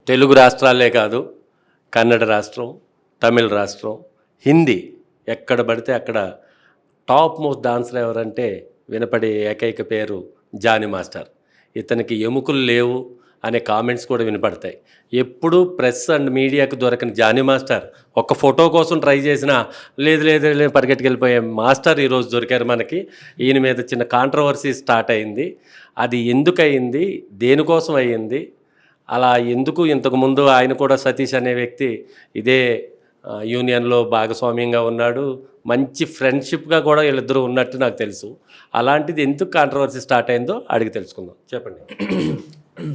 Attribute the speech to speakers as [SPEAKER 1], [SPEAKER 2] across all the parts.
[SPEAKER 1] తెలుగు రాష్ట్రాలే కాదు, కన్నడ రాష్ట్రం, తమిళ రాష్ట్రం, హిందీ ఎక్కడ పడితే అక్కడ టాప్ మోస్ట్ డాన్సర్ ఎవరంటే వినపడే ఏకైక పేరు జానీ మాస్టర్. ఇతనికి ఎముకలు లేవు అనే కామెంట్స్ కూడా వినపడతాయి. ఎప్పుడూ ప్రెస్ అండ్ మీడియాకు దొరకని జానీ మాస్టర్ ఒక్క ఫోటో కోసం ట్రై చేసినా లేదు లేదు లేదు పరిగెట్టుకెళ్ళిపోయే మాస్టర్ ఈరోజు దొరికారు మనకి. ఈయన మీద చిన్న కాంట్రవర్సీ స్టార్ట్ అయింది. అది ఎందుకు అయింది, దేనికోసం అయ్యింది, అలా ఎందుకు ఇంతకుముందు ఆయన కూడా సతీష్ అనే వ్యక్తి ఇదే యూనియన్లో భాగస్వామ్యంగా ఉన్నాడు, మంచి ఫ్రెండ్షిప్గా కూడా వీళ్ళిద్దరూ ఉన్నట్టు నాకు తెలుసు. అలాంటిది ఎందుకు కాంట్రవర్సీ స్టార్ట్ అయిందో అడిగి తెలుసుకుందాం. చెప్పండి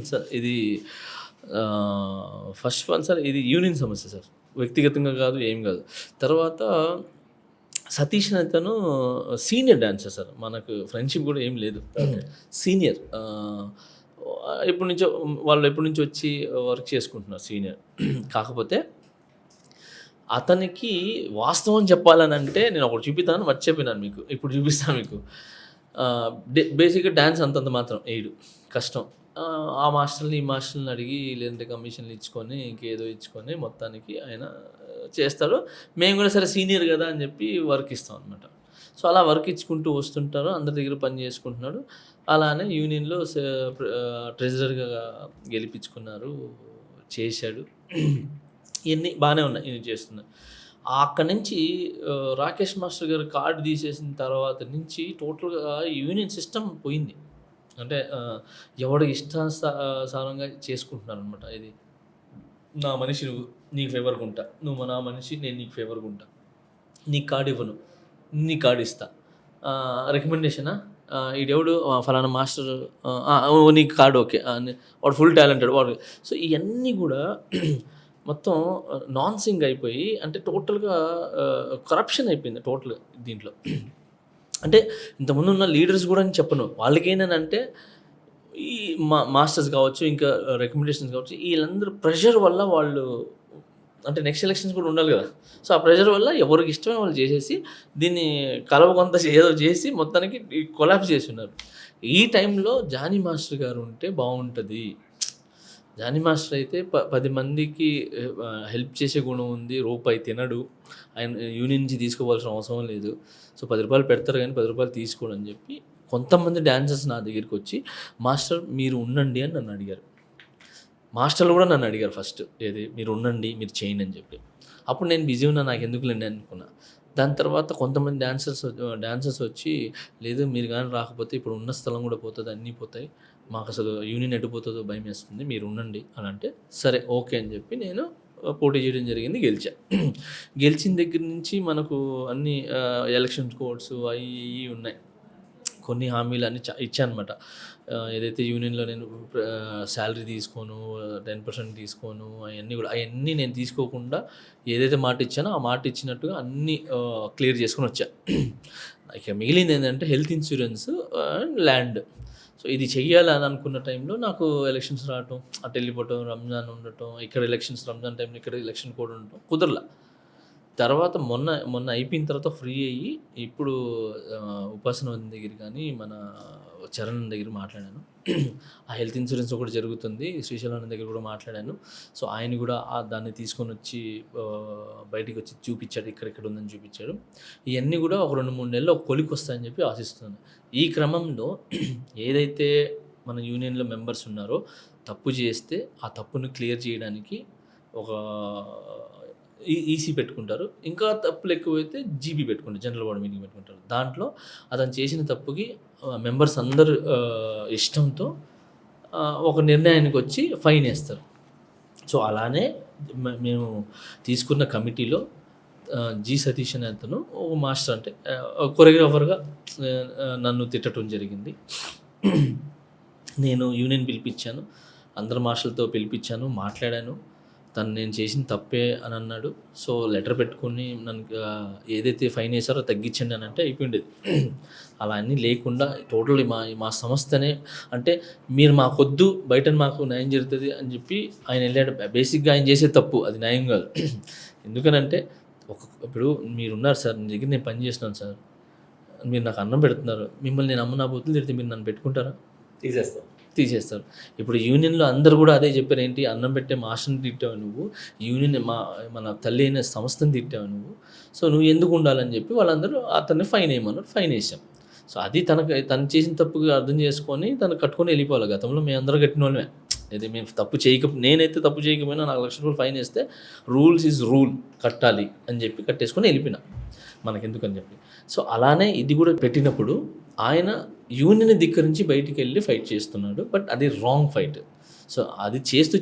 [SPEAKER 2] సార్. ఇది ఫస్ట్ వన్ సార్, ఇది యూనియన్ సమస్య సార్, వ్యక్తిగతంగా కాదు, ఏం కాదు. తర్వాత సతీష్ అతను సీనియర్ డాన్సర్ సార్, మనకు ఫ్రెండ్షిప్ కూడా ఏం లేదు, సీనియర్. ఎప్పటి నుంచో వచ్చి వర్క్ చేసుకుంటున్నారు సీనియర్. కాకపోతే అతనికి వాస్తవం చెప్పాలని అంటే నేను ఒకటి చూపిస్తాను, మర్చిపోయినాను మీకు, ఇప్పుడు చూపిస్తాను మీకు. బేసిక్గా డ్యాన్స్ అంతంత మాత్రం వేయడు, కష్టం. ఆ మాస్టర్ని ఈ మాస్టర్ని అడిగి లేదంటే కమిషన్లు ఇచ్చుకొని ఇంకేదో ఇచ్చుకొని మొత్తానికి ఆయన చేస్తాడు. మేము కూడా సరే సీనియర్ కదా అని చెప్పి వర్క్ ఇస్తాం అనమాట. సో అలా వర్క్ ఇచ్చుకుంటూ వస్తుంటారు, అందరి దగ్గర పని చేసుకుంటున్నాడు. అలానే యూనియన్లో ట్రెజరర్గా గెలిపించుకున్నారు, చేశాడు. ఇవన్నీ బాగానే ఉన్నాయి, ఇది చేస్తున్నాయి. అక్కడి నుంచి రాకేష్ మాస్టర్ గారు కార్డు తీసేసిన తర్వాత నుంచి టోటల్గా యూనియన్ సిస్టమ్ పోయింది. అంటే ఎవడు ఇష్టానుసారంగా చేసుకుంటున్నారు అనమాట. ఇది నా మనిషి, నువ్వు నీకు ఫేవర్గా ఉంటా, నువ్వు నా మనిషి, నేను నీకు ఫేవర్గా ఉంటా, నీకు కార్డు ఇవ్వను, నీ కార్డు ఇస్తా, రికమెండేషనా, ఈడెవడు ఫలానా మాస్టర్, నీకు కార్డు ఓకే, వాడు ఫుల్ టాలెంటెడ్ వాడు. సో ఇవన్నీ కూడా మొత్తం నాన్ సింగ్ అయిపోయి, అంటే టోటల్గా కరప్షన్ అయిపోయింది టోటల్గా దీంట్లో. అంటే ఇంతకుముందు ఉన్న లీడర్స్ కూడా అని చెప్పను, వాళ్ళకేంటంటే ఈ మాస్టర్స్ కావచ్చు, ఇంకా రికమెండేషన్స్ కావచ్చు, వీళ్ళందరూ ప్రెషర్ వల్ల వాళ్ళు, అంటే నెక్స్ట్ ఎలక్షన్స్ కూడా ఉండాలి కదా. సో ఆ ప్రెషర్ వల్ల ఎవరికి ఇష్టమైన వాళ్ళు చేసేసి దీన్ని కలవకొంత ఏదో చేసి మొత్తానికి కొలాప్స్ చేసి ఉన్నారు. ఈ టైంలో జానీ మాస్టర్ గారు ఉంటే బాగుంటుంది. జానీ మాస్టర్ అయితే 10 మందికి హెల్ప్ చేసే గుణం ఉంది, రూపాయి తినడు, ఆయన యూనియన్ నుంచి తీసుకోవాల్సిన అవసరం లేదు. సో 10 రూపాయలు పెడతారు కానీ 10 రూపాయలు తీసుకోడు అని చెప్పి కొంతమంది డాన్సర్స్ నా దగ్గరికి వచ్చి మాస్టర్ మీరు ఉండండి అని నన్ను అడిగారు. మాస్టర్లు కూడా నన్ను అడిగారు ఫస్ట్, ఏది మీరు ఉండండి మీరు చేయండి అని చెప్పి. అప్పుడు నేను బిజీ ఉన్నా, నాకు ఎందుకులేండి అనుకున్నా. దాని తర్వాత కొంతమంది డాన్సర్స్ వచ్చి లేదు మీరు కానీ రాకపోతే ఇప్పుడు ఉన్న స్థలం కూడా పోతుంది, అన్నీ పోతాయి, మాకు అసలు యూనియన్ ఎటుపోతుందో భయం వేస్తుంది, మీరు ఉండండి అని అంటే సరే ఓకే అని చెప్పి నేను పోటీ చేయడం జరిగింది, గెలిచా. గెలిచిన దగ్గర నుంచి మనకు అన్ని ఎలక్షన్ కోడ్స్ అవి ఉన్నాయి, కొన్ని హామీలు అన్నీ ఇచ్చాను అనమాట. ఏదైతే యూనియన్లో నేను శాలరీ తీసుకోను, 10% తీసుకోను, అవన్నీ నేను తీసుకోకుండా ఏదైతే మాట ఇచ్చానో ఆ మాట ఇచ్చినట్టుగా అన్నీ క్లియర్ చేసుకొని వచ్చా. ఇక మిగిలింది ఏంటంటే health insurance and land. So ఇది చెయ్యాలని అనుకున్న టైంలో నాకు ఎలక్షన్స్ రావటం, అటు వెళ్ళిపోవటం, రంజాన్ ఉండటం, ఇక్కడ ఎలక్షన్స్, రంజాన్ టైంలో ఇక్కడ ఎలక్షన్ కోడ్ ఉండటం కుదరలా. తర్వాత మొన్న అయిపోయిన తర్వాత ఫ్రీ అయ్యి ఇప్పుడు ఉపాసన దగ్గర కానీ మన చరణ్ దగ్గర మాట్లాడాను. ఆ హెల్త్ ఇన్సూరెన్స్ ఒకటి జరుగుతుంది, శ్రీశైలం దగ్గర కూడా మాట్లాడాను. సో ఆయన కూడా దాన్ని తీసుకొని వచ్చి బయటికి వచ్చి చూపించాడు, ఇక్కడెక్కడ ఉందని చూపించాడు. ఇవన్నీ కూడా ఒక 2-3 నెలలు ఒక కొలికి వస్తాయని చెప్పి ఆశిస్తున్నాను. ఈ క్రమంలో ఏదైతే మన యూనియన్లో మెంబర్స్ ఉన్నారో తప్పు చేస్తే ఆ తప్పును క్లియర్ చేయడానికి ఒక ఈసీ పెట్టుకుంటారు, ఇంకా తప్పులు ఎక్కువైతే జీబీ పెట్టుకుంటారు, జనరల్ బాడీ మీటింగ్ పెట్టుకుంటారు. దాంట్లో అతను చేసిన తప్పుకి మెంబర్స్ అందరు ఇష్టంతో ఒక నిర్ణయానికి వచ్చి ఫైన్ వేస్తారు. సో అలానే మేము తీసుకున్న కమిటీలో జి సతీష్ అనే అతను ఒక మాస్టర్, అంటే కొరియోగ్రాఫర్గా నన్ను తిట్టడం జరిగింది. నేను యూనియన్ పిలిపించాను, అందరు మాస్టర్లతో పిలిపించాను, మాట్లాడాను. తను నేను చేసిన తప్పే అని అన్నాడు. సో లెటర్ పెట్టుకుని నన్ను ఏదైతే ఫైన్ వేసారో తగ్గించండి అని అంటే అయిపోయిండేది. అలా అన్నీ లేకుండా టోటల్లీ మా సంస్థనే, అంటే మీరు మాకొద్దు, బయట మాకు న్యాయం జరుగుతుంది అని చెప్పి ఆయన వెళ్ళాడు. బేసిక్గా ఆయన చేసే తప్పు అది న్యాయం కాదు. ఎందుకనంటే ఇప్పుడు మీరున్నారు సార్, మీ దగ్గర నేను పని చేస్తున్నాను సార్, మీరు నాకు అన్నం పెడుతున్నారు, మిమ్మల్ని నేను అమ్మ నా బూతులు తిడితే మీరు నన్ను పెట్టుకుంటారా?
[SPEAKER 1] తీసేస్తాం.
[SPEAKER 2] తీసేస్తారు. ఇప్పుడు యూనియన్‌లో అందరూ కూడా అదే చెప్పారు. ఏంటి అన్నం పెట్టే మాస్టర్‌ని తిట్టావు నువ్వు. యూనియన్ మన తల్లి అయిన సంస్థని తిట్టావు నువ్వు. సో, నువ్వు ఎందుకు ఉండాలని చెప్పి వాళ్ళందరూ అతన్ని ఫైన్ ఏయమన్నారు. ఫైన్ ఏసాం. సో, అది తను చేసిన తప్పుగా అర్థం చేసుకొని తను కట్టుకొని వెళ్ళిపోవాలి. గతంలో మేమందరం కట్టినోళ్ళమే. ఇది మేము తప్పు నేనైతే తప్పు చేయకపోయినా నాకు ₹1,00,000 ఫైన్ ఏస్తే రూల్స్ ఈజ్ రూల్ కట్టాలి అని చెప్పి కట్టేసుకొని వెళ్ళిపోయినా. మనకెందుకని చెప్పి. సో, అలానే ఇది కూడా పెట్టినప్పుడు ఆయన యూనియన్‌ని ధిక్కరించి బయటికెళ్ళి ఫైట్ చేస్తున్నాడు. బట్ అది రాంగ్ ఫైట్. సో, అది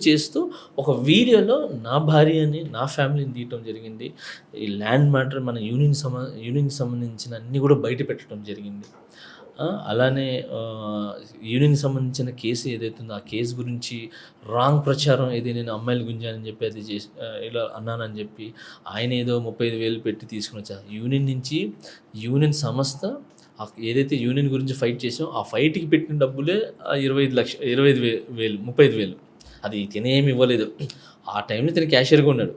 [SPEAKER 2] చేస్తూ ఒక వీడియోలో నా భార్యని, నా ఫ్యామిలీని తీయటం జరిగింది. ఈ ల్యాండ్ మ్యాటర్ మన యూనియన్‌కి సంబంధించిన అన్నీ కూడా బయట పెట్టడం జరిగింది. అలానే యూనియన్‌కి సంబంధించిన కేసు ఏదైతే ఉందో, ఆ కేసు గురించి రాంగ్ ప్రచారం నేను అమ్మాయిలు గుంజానని చెప్పి అది చేసి ఇలా అన్నానని చెప్పి ఆయన ఏదో 35,000 పెట్టి తీసుకొని వచ్చారు. యూనియన్ నుంచి యూనియన్ సంస్థ ఏదైతే యూనియన్ గురించి ఫైట్ చేసామో ఆ ఫైట్‌కి పెట్టిన డబ్బులే 35,000 అది తినేమి ఇవ్వలేదు. ఆ టైంలో తను క్యాషియర్‌గా ఉన్నాడు.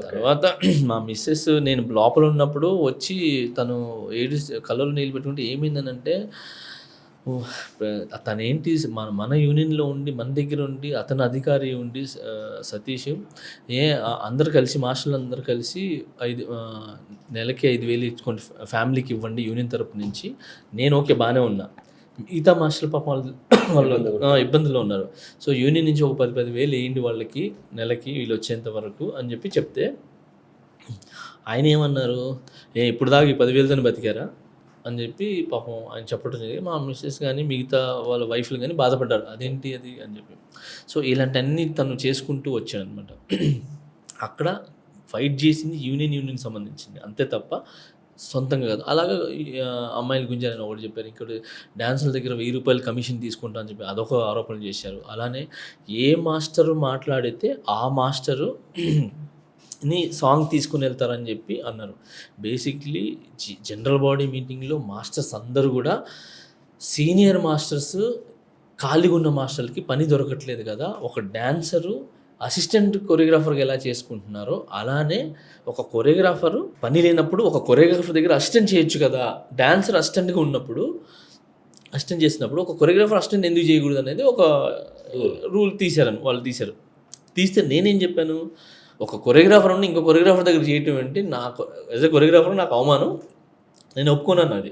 [SPEAKER 2] తర్వాత మా మిసెస్ నేను లోపల ఉన్నప్పుడు వచ్చి తను కళ్ళలో నీళ్ళు పెట్టుకుంటే ఏమైందనంటే తనేంటి మన యూనియన్‌లో ఉండి మన దగ్గర ఉండి అతను అధికారి ఉండి సతీష్ అందరూ కలిసి మాస్టర్లు అందరూ కలిసి నెలకి 5,000 ఇచ్చుకోండి ఫ్యామిలీకి ఇవ్వండి యూనియన్ తరపు నుంచి. నేను ఓకే బాగానే ఉన్నా. మిగతా మాస్టర్లు పాపం వాళ్ళు ఇబ్బందుల్లో ఉన్నారు. సో, యూనియన్ నుంచి ఒక 10,000 వేయండి వాళ్ళకి నెలకి వీళ్ళు వచ్చేంత వరకు అని చెప్పి చెప్తే ఆయన ఏమన్నారు, ఇప్పుడు దాకా ఈ 10,000తోనే బతికారా అని చెప్పి పాపం ఆయన చెప్పడం జరిగింది. మా మిస్సెస్ కానీ మిగతా వాళ్ళ వైఫ్లు కానీ బాధపడ్డారు. అదేంటి అది అని చెప్పి. సో, ఇలాంటివన్నీ తను చేసుకుంటూ వచ్చాడనమాట. అక్కడ ఫైట్ చేసింది యూనియన్ సంబంధించింది అంతే తప్ప సొంతంగా కాదు. అలాగా అమ్మాయిల గురించి ఆయన ఒకటి చెప్పారు. ఇంకోటి డాన్సుల దగ్గర ₹1000 కమిషన్ తీసుకుంటా అని చెప్పి అదొక ఆరోపణలు చేశారు. అలానే ఏ మాస్టరు మాట్లాడితే ఆ మాస్టరు ని సాంగ్ తీసుకుని వెళ్తారని చెప్పి అన్నారు. బేసిక్లీ జనరల్ బాడీ మీటింగ్లో మాస్టర్స్ అందరూ కూడా సీనియర్ మాస్టర్స్ ఖాళీగా ఉన్న మాస్టర్లకి పని దొరకట్లేదు కదా. ఒక డాన్సరు అసిస్టెంట్ కొరియోగ్రాఫర్గా ఎలా చేసుకుంటున్నారో అలానే ఒక కొరియోగ్రాఫరు పని లేనప్పుడు ఒక కొరియోగ్రాఫర్ దగ్గర అసిస్టెంట్ చేయొచ్చు కదా. డాన్సర్ అసిస్టెంట్గా ఉన్నప్పుడు అసిస్టెంట్ చేసినప్పుడు ఒక కొరియోగ్రాఫర్ అసిస్టెంట్ ఎందుకు చేయకూడదు అనేది ఒక రూల్ వాళ్ళు తీశారు. తీస్తే నేనేం చెప్పాను, ఒక కొరియోగ్రాఫర్ ఉండి ఇంకో కొరియోగ్రాఫర్ దగ్గర చేయటం ఏంటి, నాకు యాజ్ ఎ కొరియోగ్రాఫర్ నాకు అవమానం, నేను ఒప్పుకున్నాను అది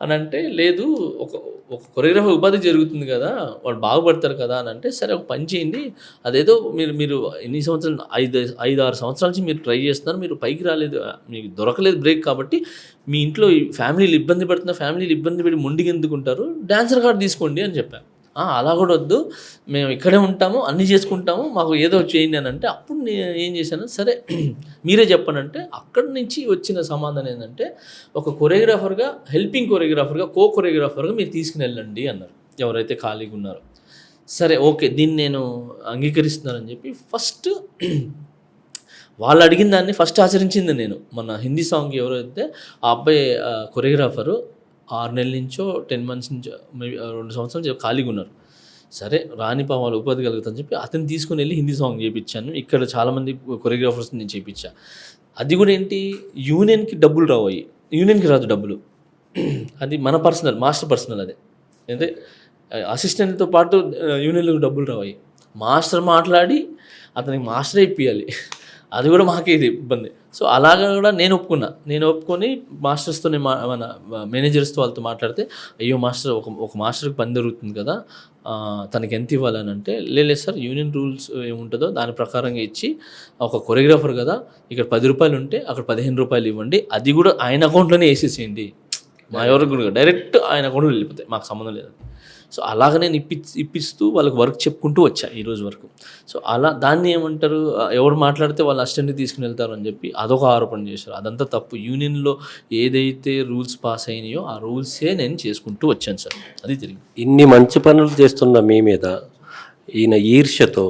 [SPEAKER 2] అని అంటే, లేదు ఒక కొరియోగ్రాఫర్ ఉపాధి జరుగుతుంది కదా, వాడు బాగుపడతారు కదా అని అంటే, సరే ఒక పని చేయండి, అదేదో మీరు ఎన్ని సంవత్సరాలు 5-6 సంవత్సరాల నుంచి మీరు ట్రై చేస్తున్నారు, మీరు పైకి రాలేదు, మీకు దొరకలేదు బ్రేక్, కాబట్టి మీ ఇంట్లో ఫ్యామిలీలు ఇబ్బంది పెట్టి మొండికి ఎందుకుంటారు, డాన్సర్ కార్డు తీసుకోండి అని చెప్పాను. అలా కూడా వద్దు, మేము ఇక్కడే ఉంటాము, అన్నీ చేసుకుంటాము, మాకు ఏదో చేయండి అని అంటే, అప్పుడు నేను ఏం చేశాను, సరే మీరే చెప్పండి అంటే, అక్కడి నుంచి వచ్చిన సమాధానం ఏంటంటే, ఒక కొరియోగ్రాఫర్గా హెల్పింగ్ కొరియోగ్రాఫర్గా కొరియోగ్రాఫర్గా మీరు తీసుకుని వెళ్ళండి అన్నారు, ఎవరైతే ఖాళీగా ఉన్నారో. సరే ఓకే, దీన్ని నేను అంగీకరిస్తున్నానని చెప్పి ఫస్ట్ వాళ్ళు అడిగిన దాన్ని ఫస్ట్ ఆచరించింది నేను. మన హిందీ సాంగ్ ఎవరైతే ఆ అబ్బాయి కొరియోగ్రాఫరు 6 నెలల నుంచో 10 మంత్స్ నుంచో మేబీ 2 సంవత్సరాలు ఖాళీగా ఉన్నారు. సరే వాళ్ళు ఉపాధి కలుగుతుందని చెప్పి అతను తీసుకుని వెళ్ళి హిందీ సాంగ్ చేయించాను. ఇక్కడ చాలామంది కొరియోగ్రాఫర్స్ నేను చేయించా. అది కూడా ఏంటి, యూనియన్కి డబ్బులు రావు, యూనియన్కి రాదు డబ్బులు, అది మన మాస్టర్ పర్సనల్. అదే అంటే అసిస్టెంట్తో పాటు యూనియన్లకు డబ్బులు రావు. మాస్టర్ మాట్లాడి అతనికి మాస్టరే ఇప్పియాలి, అది కూడా మాకే ఇది ఇబ్బంది. సో అలాగా కూడా నేను ఒప్పుకొని మాస్టర్స్తో మన మేనేజర్స్తో వాళ్ళతో మాట్లాడితే, అయ్యో మాస్టర్ ఒక మాస్టర్కి పని దొరుకుతుంది కదా, తనకి ఎంత ఇవ్వాలని అంటే, లేదు సార్ యూనియన్ రూల్స్ ఏముంటుందో దాని ప్రకారంగా ఇచ్చి, ఒక కొరియోగ్రాఫర్ కదా ఇక్కడ ₹10 ఉంటే అక్కడ ₹15 ఇవ్వండి, అది కూడా ఆయన అకౌంట్లోనే వేసేసేయండి, మా ఎవరికి కూడా డైరెక్ట్ ఆయన అకౌంట్లో వెళ్ళిపోతాయి, మాకు సంబంధం లేదు. సో అలాగ నేను ఇప్పిస్తూ వాళ్ళకి వర్క్ చెప్పుకుంటూ వచ్చా ఈరోజు వరకు. సో అలా దాన్ని ఏమంటారు, ఎవరు మాట్లాడితే వాళ్ళు అసిస్టెంట్ని తీసుకుని వెళ్తారు అని చెప్పి అదొక ఆరోపణ చేశారు. అదంతా తప్పు. యూనియన్లో ఏదైతే రూల్స్ పాస్ అయినాయో ఆ రూల్సే నేను చేసుకుంటూ వచ్చాను సార్, అది జరిగింది.
[SPEAKER 1] ఇన్ని మంచి పనులు చేస్తున్న మీ మీద ఈయన ఈర్ష్యతో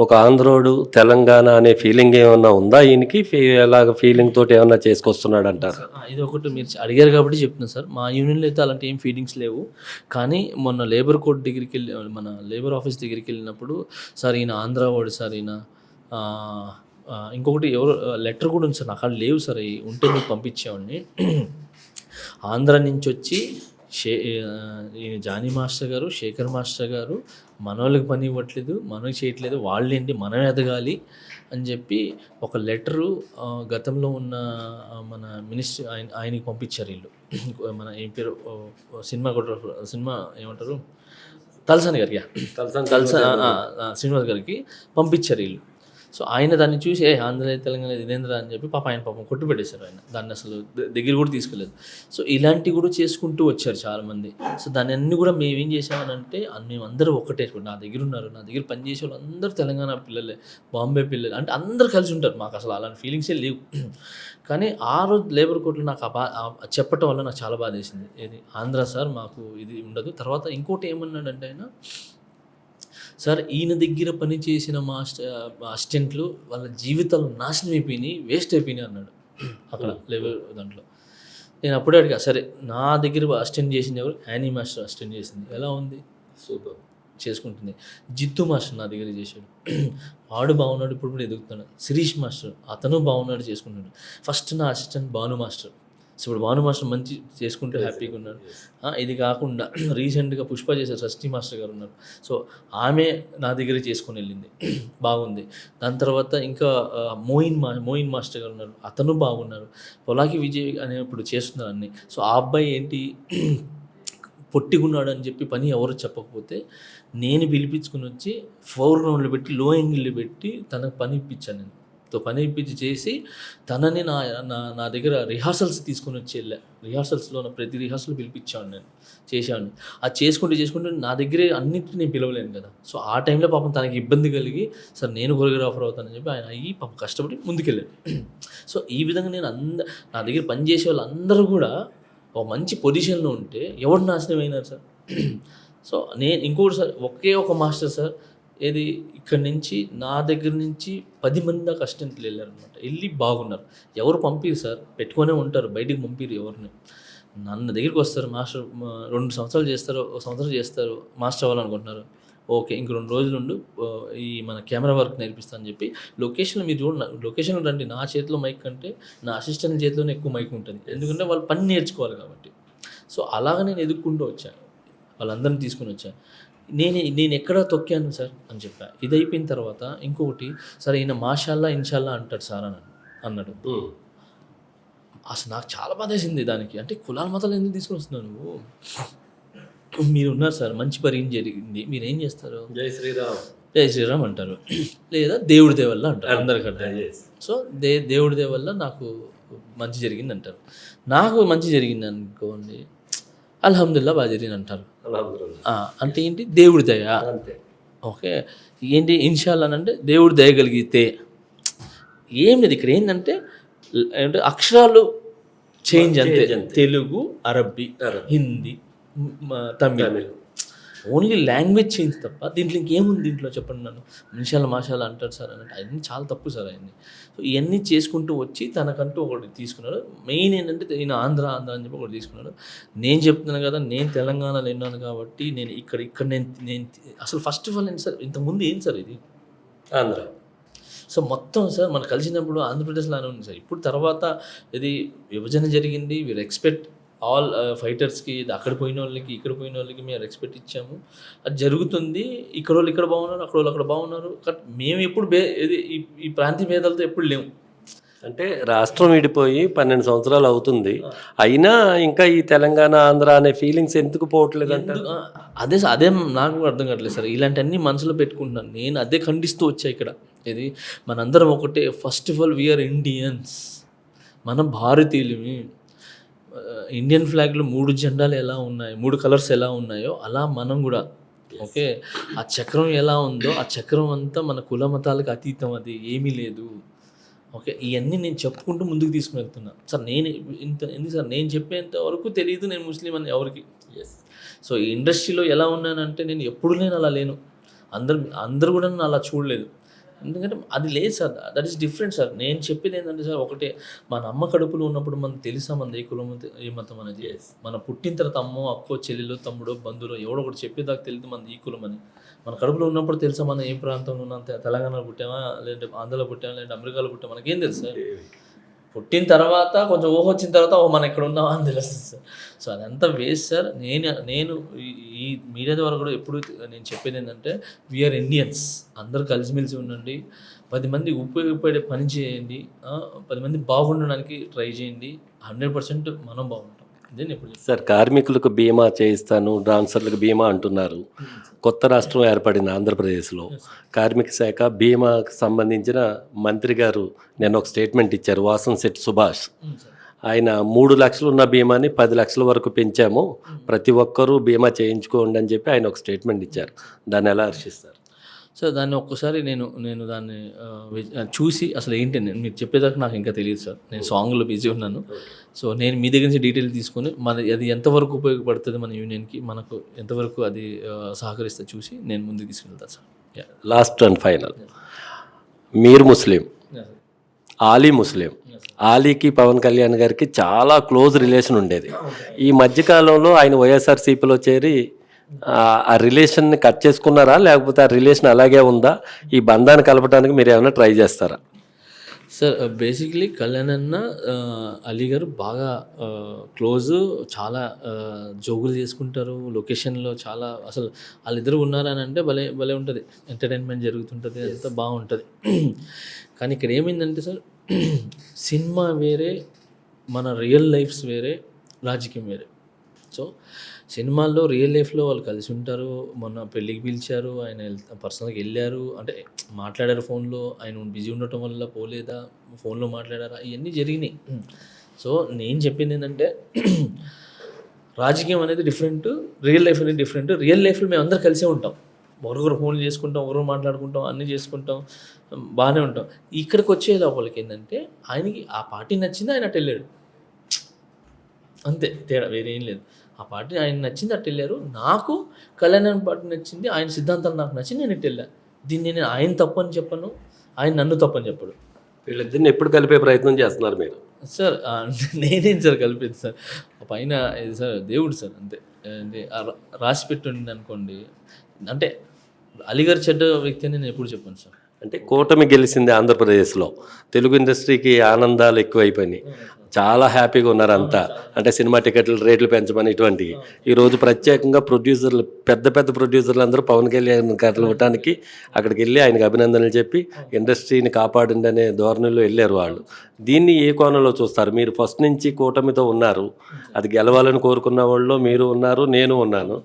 [SPEAKER 1] ఒక ఆంధ్రోడు తెలంగాణ అనే ఫీలింగ్ ఏమన్నా ఉందా ఈయనకి, ఎలాగ ఫీలింగ్ తోటి ఏమన్నా చేసుకొస్తున్నాడు అంటారు?
[SPEAKER 2] ఇది ఒకటి మీరు అడిగారు కాబట్టి చెప్తున్నాను సార్. మా యూనియన్లో అయితే అలాంటి ఏం ఫీలింగ్స్ లేవు. కానీ మొన్న లేబర్ కోర్ట్ దగ్గరికి మన లేబర్ ఆఫీస్ దగ్గరికి వెళ్ళినప్పుడు, సార్ ఈయన ఆంధ్ర వాడు సార్, ఈయన ఇంకొకటి ఎవరు లెటర్ కూడా ఉంది సార్, నాకు అక్కడ లేవు సార్, ఉంటే మీకు పంపించేవాడిని. ఆంధ్ర నుంచి వచ్చి ఈయన జానీ మాస్టర్ గారు, శేఖర్ మాస్టర్ గారు మనోళ్ళకి పని ఇవ్వట్లేదు, మనకి చేయట్లేదు, వాళ్ళేంటి మనం ఎదగాలి అని చెప్పి ఒక లెటరు గతంలో ఉన్న మన మినిస్టర్ ఆయనకి పంపించారు వీళ్ళు. మన ఏం పేరు సినిమా ఏమంటారు, తలసాని గారికి, శ్రీనివాస్ గారికి పంపించారు వీళ్ళు. సో ఆయన దాన్ని చూసి ఆంధ్ర తెలంగాణ ఇదేంద్ర అని చెప్పి ఆయన పాపం కొట్టు పెట్టేశారు. ఆయన దాన్ని అసలు దగ్గర కూడా తీసుకెళ్ళలేదు. సో ఇలాంటివి కూడా చేసుకుంటూ వచ్చారు చాలామంది. సో దాన్ని అన్నీ కూడా మేము ఏం చేసామనంటే మేమందరూ ఒకటే. నా దగ్గర ఉన్నారు, నా దగ్గర పనిచేసే వాళ్ళు అందరూ తెలంగాణ పిల్లలే, బాంబే పిల్లలు, అంటే అందరూ కలిసి ఉంటారు. మాకు అసలు అలాంటి ఫీలింగ్సే లేవు. కానీ ఆ రోజు లేబర్ కోర్టులో నాకు చెప్పటం వల్ల నాకు చాలా బాధ వేసింది. ఏది ఆంధ్ర సార్ మాకు ఇది ఉండదు. తర్వాత ఇంకోటి ఏమన్నాడంటే ఆయన, సార్ ఈయన దగ్గర పనిచేసిన అసిస్టెంట్లు వాళ్ళ జీవితాలు నాశనం అయిపోయినాయి, వేస్ట్ అయిపోయినాయి అన్నాడు అక్కడ లేబర్ దాంట్లో. నేను అప్పుడే అడిగా, సరే నా దగ్గర అసిస్టెంట్ చేసింది ఎవరు? యానీ మాస్టర్ అసిస్టెంట్ చేసింది. ఎలా ఉంది? సూపర్ చేసుకుంటుంది. జిత్తు మాస్టర్ నా దగ్గర చేశాడు, వాడు బాగున్నాడు, ఇప్పుడు కూడా ఎదుగుతున్నాడు. శిరీష్ మాస్టర్ అతను బాగున్నాడు, చేసుకుంటున్నాడు. ఫస్ట్ నా అసిస్టెంట్ భాను మాస్టర్. సో ఇప్పుడు భాను మాస్టర్ మంచి చేసుకుంటూ హ్యాపీగా ఉన్నాడు. ఇది కాకుండా రీసెంట్గా పుష్ప చేశారు, షష్ఠి మాస్టర్ గారు ఉన్నారు. సో ఆమె నా దగ్గర చేసుకొని వెళ్ళింది, బాగుంది. దాని తర్వాత ఇంకా మోయిన్ మాస్టర్ గారు ఉన్నారు, అతను బాగున్నారు. పొలాకి విజయ్ అనే ఇప్పుడు చేస్తున్నారు అన్నీ. సో ఆ అబ్బాయి ఏంటి పొట్టిగున్నాడు అని చెప్పి పని ఎవరు చెప్పకపోతే నేను పిలిపించుకుని వచ్చి ఫోర్గ్రౌండ్లో పెట్టి లో యాంగిల్లో పెట్టి తనకు పని ఇప్పించాను. నేను పని ఇప్పించి చేసి తనని నా దగ్గర రిహార్సల్స్ తీసుకొని వచ్చి రిహార్సల్స్లో ప్రతి రిహార్సల్ పిలిపించాను, నేను చేశాను. అది చేసుకుంటూ నా దగ్గరే అన్నింటినీ నేను పిలవలేను కదా. సో ఆ టైంలో పాపం తనకి ఇబ్బంది కలిగి, సార్ నేను కొరియోగ్రాఫర్ అవుతానని చెప్పి ఆయన అయ్యి పాపం కష్టపడి ముందుకెళ్ళాను. సో ఈ విధంగా నేను నా దగ్గర పనిచేసే వాళ్ళందరూ కూడా ఒక మంచి పొజిషన్లో ఉంటే ఎవరు నాశనం అయినారు సార్. సో నేను ఇంకోటి సార్, ఒకే ఒక మాస్టర్ సార్, ఏది ఇక్కడి నుంచి నా దగ్గర నుంచి 10 మంది దాకా అసిస్టెంట్లు వెళ్ళారనమాట. వెళ్ళి బాగున్నారు. ఎవరు పంపిరు సార్, పెట్టుకొనే ఉంటారు, బయటికి పంపిరు ఎవరిని. నన్ను దగ్గరికి వస్తారు, మాస్టర్ 2 సంవత్సరాలు చేస్తారు, 1 సంవత్సరం చేస్తారు, మాస్టర్ అవ్వాలనుకుంటున్నారు. ఓకే, ఇంక 2 రోజులు ఉండు, ఈ మన కెమెరా వర్క్ నేర్పిస్తా అని చెప్పి లొకేషన్లో మీరు చూడండి, లొకేషన్లో రండి. నా చేతిలో మైక్ కంటే నా అసిస్టెంట్ చేతిలోనే ఎక్కువ మైక్ ఉంటుంది, ఎందుకంటే వాళ్ళు పని నేర్చుకోవాలి కాబట్టి. సో అలాగ నేను ఎదుక్కుంటూ వచ్చాను, వాళ్ళందరినీ తీసుకుని వచ్చాను. నేను ఎక్కడ తొక్కాను సార్ అని చెప్పా. ఇది అయిపోయిన తర్వాత ఇంకొకటి, సరే ఈయన మాషాల్లా ఇన్షాల్లా అంటాడు సార్ అని అన్నాడు. అసలు నాకు చాలా బాధ వేసింది దానికి. అంటే కులాల మతాలు ఎందుకు తీసుకొని వస్తున్నావు నువ్వు? మీరు ఉన్నారు సార్, మంచి పని జరిగింది, మీరు ఏం చేస్తారు?
[SPEAKER 1] జై
[SPEAKER 2] శ్రీరామ్ అంటారు, లేదా దేవుడి దేవల్ల అంటారు అందరికంటే. సో దేవుడి దేవల్ల నాకు మంచి జరిగింది అంటారు. నాకు మంచి జరిగింది అనుకోండి, అల్హమ్దుల్లా బాగా జరిగింది అంటారు. అంటే ఏంటి? దేవుడి దయ. ఓకే, ఏంటి ఇన్షాల్లా అంటే దేవుడి దయ కలిగితే. ఏం లేదు ఇక్కడ, ఏంటంటే అక్షరాలు చేంజ్ అంతే. తెలుగు, అరబ్బీ, Hindi, Tamil, only language change తప్ప దీంట్లో ఇంకేముంది దీంట్లో చెప్పండి. నన్ను నిమిషాలు మాషాలు అంటారు సార్ అంటే అవన్నీ చాలా తప్పు సార్ అవన్నీ. సో ఇవన్నీ చేసుకుంటూ వచ్చి తనకంటూ ఒకటి తీసుకున్నాడు. మెయిన్ ఏంటంటే నేను ఆంధ్ర అని చెప్పి ఒకటి తీసుకున్నాడు. నేను చెప్తున్నాను కదా, నేను తెలంగాణలో విన్నాను కాబట్టి నేను ఇక్కడ నేను అసలు ఫస్ట్ ఆఫ్ ఆల్ ఏంటి సార్, ఇంతకుముందు ఏంటి సార్ ఇది ఆంధ్ర. సో మొత్తం సార్ మనం కలిసినప్పుడు ఆంధ్రప్రదేశ్లోనే ఉంది సార్. ఇప్పుడు తర్వాత ఇది విభజన జరిగింది, వీరు ఎక్స్పెక్ట్ ఆల్ ఫైటర్స్కి, అక్కడ పోయిన వాళ్ళకి ఇక్కడ పోయిన వాళ్ళకి మేము రెస్పెక్ట్ ఇచ్చాము. అది జరుగుతుంది. ఇక్కడ వాళ్ళు ఇక్కడ బాగున్నారు, అక్కడ వాళ్ళు అక్కడ బాగున్నారు. మేము ఎప్పుడు ఈ ప్రాంతీయ భేదాలతో ఎప్పుడు లేము.
[SPEAKER 1] అంటే రాష్ట్రం విడిపోయి 12 సంవత్సరాలు అవుతుంది, అయినా ఇంకా ఈ తెలంగాణ ఆంధ్ర అనే ఫీలింగ్స్ ఎందుకు పోవట్లేదు అంటే
[SPEAKER 2] అదే నాకు అర్థం కావట్లేదు సార్. ఇలాంటివన్నీ మనసులో పెట్టుకుంటున్నాను నేను. అదే ఖండిస్తూ వచ్చా ఇక్కడ. ఇది మనందరం ఒకటే. First of all we are Indians, మనం భారతీయులమి. ఇండియన్ ఫ్లాగ్లో 3 జెండాలు ఎలా ఉన్నాయి, 3 కలర్స్ ఎలా ఉన్నాయో అలా మనం కూడా. ఓకే, ఆ చక్రం ఎలా ఉందో ఆ చక్రం అంతా మన కుల మతాలకు అతీతం, అది ఏమీ లేదు. ఓకే, ఇవన్నీ నేను చెప్పుకుంటూ ముందుకు తీసుకుని వెళ్తున్నా సార్. ఎందుకు సార్ నేను చెప్పేంత వరకు తెలియదు నేను ముస్లిం అని ఎవరికి. సో ఈ ఇండస్ట్రీలో ఎలా ఉన్నానంటే నేను అలా లేను. అందరు కూడా నన్ను అలా చూడలేదు. ఎందుకంటే అది లేదు sir, that is different sir. నేను చెప్పేది ఏంటంటే సార్, ఒకటే, మన అమ్మ కడుపులో ఉన్నప్పుడు మనకు తెలుసా మన ఏ కులం ఏ మతం అనేది. మన పుట్టిన తర్వాత అమ్మో అక్కో చెల్లెలో తమ్ముడో బంధువులో ఎవడో ఒకటి చెప్పేదాకా తెలియదు మన ఈ కులం అని. మన కడుపులో ఉన్నప్పుడు తెలుసా మనం ఏ ప్రాంతంలో ఉన్నాం, తెలంగాణలో పుట్టామా, లేదంటే ఆంధ్రలో పుట్టామా, లేదంటే అమెరికాలో పుట్టామా, మనకేం తెలుసు సార్. పుట్టిన తర్వాత కొంచెం ఊహ వచ్చిన తర్వాత ఓ మనం ఇక్కడ ఉన్నామా అని తెలుస్తుంది సార్. సో అదంతా వేస్ట్ సార్. నేను ఈ మీడియా ద్వారా కూడా ఎప్పుడు నేను చెప్పేది ఏంటంటే వీఆర్ ఇండియన్స్, అందరూ కలిసిమెలిసి ఉండండి, 10 మంది ఉపయోగపడే పని చేయండి, 10 మంది బాగుండడానికి ట్రై చేయండి, 100% మనం బాగుంటాం. ఇదే నేను ఎప్పుడు చెప్తాను.
[SPEAKER 1] సార్, కార్మికులకు బీమా చేయిస్తాను, డాన్సర్లకు బీమా అంటున్నారు. కొత్త రాష్ట్రం ఏర్పడింది ఆంధ్రప్రదేశ్లో. కార్మిక శాఖ బీమాకు సంబంధించిన మంత్రి గారు నిన్న ఒక స్టేట్మెంట్ ఇచ్చారు, వాసంశెట్టి సుభాష్. ఆయన 3 లక్షలు ఉన్న బీమాని 10 లక్షల వరకు పెంచాము, ప్రతి ఒక్కరూ బీమా చేయించుకోండి అని చెప్పి ఆయన ఒక స్టేట్మెంట్ ఇచ్చారు. దాన్ని ఎలా హర్షిస్తారు?
[SPEAKER 2] సో దాన్ని ఒక్కసారి నేను దాన్ని చూసి అసలు ఏంటి మీరు చెప్పేదాకా నాకు ఇంకా తెలియదు సార్. నేను సాంగ్లో బిజీ ఉన్నాను. సో నేను మీ దగ్గర నుంచి డీటెయిల్ తీసుకొని అది ఎంతవరకు ఉపయోగపడుతుంది మన యూనియన్కి, మనకు ఎంతవరకు అది సహకరిస్తే చూసి నేను ముందుకు తీసుకెళ్తాను సార్.
[SPEAKER 1] లాస్ట్ అండ్ ఫైనల్, మీరు ముస్లిం, ఆలీ ముస్లిం. ఆలీకి పవన్ కళ్యాణ్ గారికి చాలా క్లోజ్ రిలేషన్ ఉండేది. ఈ మధ్యకాలంలో ఆయన వైఎస్ఆర్సీపీలో చేరి ఆ రిలేషన్ని కట్ చేసుకున్నారా, లేకపోతే ఆ రిలేషన్ అలాగే ఉందా? ఈ బంధాన్ని కలపడానికి మీరు ఏమైనా ట్రై చేస్తారా?
[SPEAKER 2] సార్ బేసిక్లీ కళ్యాణ్ అన్న అలీ గారు బాగా క్లోజు, చాలా జోగులు చేసుకుంటారు లొకేషన్లో. చాలా అసలు వాళ్ళిద్దరు ఉన్నారని అంటే భలే భలే ఉంటుంది, ఎంటర్టైన్మెంట్ జరుగుతుంటుంది, అంతా బాగుంటుంది. కానీ ఇక్కడ ఏమైందంటే సార్, సినిమా వేరే, మన రియల్ లైఫ్స్ వేరే, రాజకీయం వేరే. సో సినిమాల్లో రియల్ లైఫ్లో వాళ్ళు కలిసి ఉంటారు. మొన్న పెళ్ళికి పిలిచారు, ఆయన పర్సనల్గా వెళ్ళారు, అంటే మాట్లాడారు ఫోన్లో. ఆయన బిజీ ఉండటం వల్ల పోలేదా, ఫోన్లో మాట్లాడారా, ఇవన్నీ జరిగినాయి. సో నేను చెప్పింది ఏంటంటే రాజకీయం అనేది డిఫరెంట్, రియల్ లైఫ్ అనేది డిఫరెంట్. రియల్ లైఫ్లో మేము అందరు కలిసే ఉంటాం, ఒకరికొకరు ఫోన్లు చేసుకుంటాం, ఒకరు మాట్లాడుకుంటాం, అన్నీ చేసుకుంటాం, బాగానే ఉంటాం. ఇక్కడికి వచ్చే లోపలికి ఏంటంటే ఆయనకి ఆ పార్టీ నచ్చింది, ఆయన అటు వెళ్ళాడు, అంతే తేడా, వేరే ఏం లేదు. ఆ పార్టీ ఆయన నచ్చింది అటు వెళ్ళారు. నాకు కళ్యాణ్ పార్టీ నచ్చింది, ఆయన సిద్ధాంతాలు నాకు నచ్చింది, నేను ఇటు వెళ్ళా. దీన్ని నేను ఆయన తప్పని చెప్పను, ఆయన నన్ను తప్పని చెప్పడు.
[SPEAKER 1] వీళ్ళిద్దరిని ఎప్పుడు కలిపే ప్రయత్నం చేస్తున్నారు మీరు?
[SPEAKER 2] సార్ నేనేం సార్ కలిపేది సార్, పైన ఇది సార్ దేవుడు సార్, అంతే. రాసి పెట్టుండి అనుకోండి, అంటే అలీగారు చెడ్డ వ్యక్తి అని నేను ఎప్పుడు చెప్పాను సార్.
[SPEAKER 1] అంటే కూటమి గెలిచింది ఆంధ్రప్రదేశ్లో, తెలుగు ఇండస్ట్రీకి ఆనందాలు ఎక్కువైపోయినాయి, చాలా హ్యాపీగా ఉన్నారు అంతా. అంటే సినిమా టికెట్లు రేట్లు పెంచమని ఇటువంటివి. ఈరోజు ప్రత్యేకంగా ప్రొడ్యూసర్లు, పెద్ద పెద్ద ప్రొడ్యూసర్లు అందరూ పవన్ కళ్యాణ్ కలవటానికి అక్కడికి వెళ్ళి ఆయనకు అభినందనలు చెప్పి ఇండస్ట్రీని కాపాడండి అనే ధోరణిలో వెళ్ళారు వాళ్ళు. దీన్ని ఏ కోణంలో చూస్తారు? మీరు ఫస్ట్ నుంచి కూటమితో ఉన్నారు, అది గెలవాలని కోరుకున్న వాళ్ళు మీరు ఉన్నారు, నేను ఉన్నాను.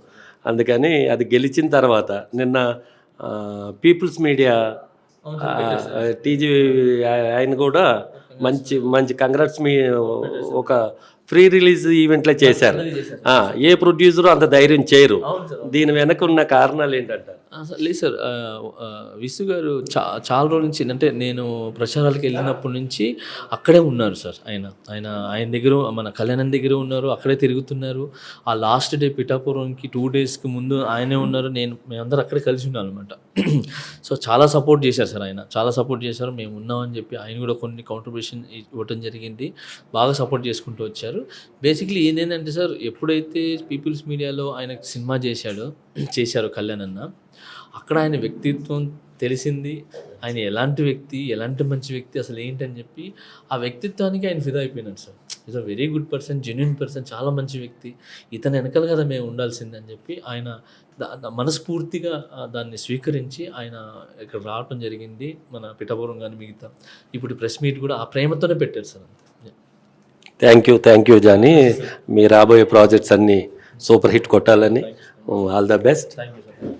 [SPEAKER 1] అందుకని అది గెలిచిన తర్వాత నిన్న పీపుల్స్ మీడియా టీజీ ఆయన కూడా మంచి కంగ్రాట్స్ మీ ఒక ఫ్రీ రిలీజ్ ఈవెంట్లో చేశారు. ఏ ప్రొడ్యూసరు అంత ధైర్యం చేయరు. దీని వెనక ఉన్న కారణాలు ఏంటంటారు?
[SPEAKER 2] లేదు సార్, విసు గారు చాలా రోజుల నుంచి, అంటే నేను ప్రచారాలకు వెళ్ళినప్పటి నుంచి అక్కడే ఉన్నారు సార్. ఆయన దగ్గర, మన కళ్యాణం దగ్గర ఉన్నారు, అక్కడే తిరుగుతున్నారు. ఆ లాస్ట్ డే పిఠాపురంకి 2 డేస్కి ముందు ఆయనే ఉన్నారు, మేమందరం అక్కడే కలిసి ఉన్నాం అనమాట. సో చాలా సపోర్ట్ చేశారు సార్, ఆయన చాలా సపోర్ట్ చేశారు. మేము ఉన్నామని చెప్పి ఆయన కూడా కొన్ని కాంట్రిబ్యూషన్ ఇవ్వటం జరిగింది, బాగా సపోర్ట్ చేసుకుంటూ వచ్చారు. బేసిక్లీ ఏంటంటే సార్, ఎప్పుడైతే పీపుల్స్ మీడియాలో ఆయన సినిమా చేశారు కళ్యాణ్ అన్న, అక్కడ ఆయన వ్యక్తిత్వం తెలిసింది. ఆయన ఎలాంటి వ్యక్తి, ఎలాంటి మంచి వ్యక్తి, అసలు ఏంటని చెప్పి ఆ వ్యక్తిత్వానికి ఆయన ఫిదా అయిపోయినాడు sir. Is a very good person, genuine person, చాలా మంచి వ్యక్తి, ఇతను వెనకాల కదా మేము ఉండాల్సిందని చెప్పి ఆయన మనస్ఫూర్తిగా దాన్ని స్వీకరించి ఆయన ఇక్కడ రావటం జరిగింది. మన పిఠాపురం కానీ మిగతా ఇప్పుడు ప్రెస్ మీట్ కూడా ఆ ప్రేమతోనే పెట్టారు సార్.
[SPEAKER 1] Thank you Jani. మీ రాబోయే ప్రాజెక్ట్స్ అన్నీ సూపర్ హిట్ కొట్టాలని, all the best.
[SPEAKER 2] Thank you sir.